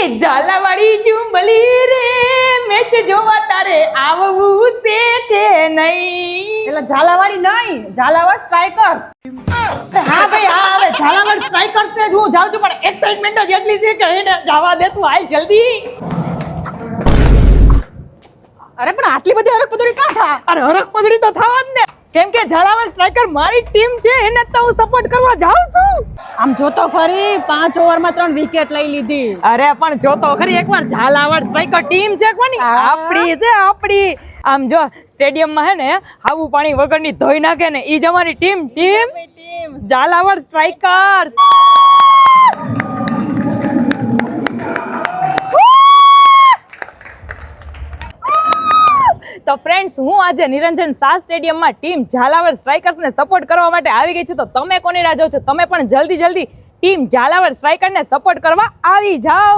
ઝાલાવાડી ચુંબલી રે મેચ જોવા તારે આવવું છે કે નહીં? એટલે ઝાલાવાડી નહીં, ઝાલાવાડ સ્ટ્રાઇકર્સ. હા ભાઈ હા, હવે ઝાલાવાડ સ્ટ્રાઇકર્સ ને જ હું જાઉં છું, પણ એક્સાઇટમેન્ટ જ એટલી છે કે એને જવા દે તું, હાલ જલ્દી. અરે પણ આટલી બધી હરકપદોડી કાં થા? અરે હરખ પદડી તો થવા જ ને, કેમ કે ઝાલાવાડ સ્ટ્રાઇકર મારી ટીમ છે, એને જ તો હું સપોર્ટ કરવા જાઉં છું. આમ જોતો ખરી 5 ઓવરમાં 3 વિકેટ લઈ લીધી. અરે પણ જો તો ખરી એકવાર ઝાલાવાડ સ્ટ્રાઇકર ટીમ છે કોની? આપણી છે, આપણી. આમ જો સ્ટેડિયમમાં હે ને હાવું પાણી વગરની ધોઈ નાખે ને ઈ જ અમારી ટીમ ઝાલાવાડ સ્ટ્રાઇકર્સ. તો ફ્રેન્ડ્સ, હું આજે નિરંજન શાહ સ્ટેડિયમમાં ટીમ ઝાલાવાડ સ્ટ્રાઇકર્સને સપોર્ટ કરવા માટે આવી ગઈ છું. તો તમે કોની રાહ જોવો છો? તમે પણ જલ્દી ટીમ ઝાલાવાડ સ્ટ્રાઇકરને સપોર્ટ કરવા આવી જાઓ.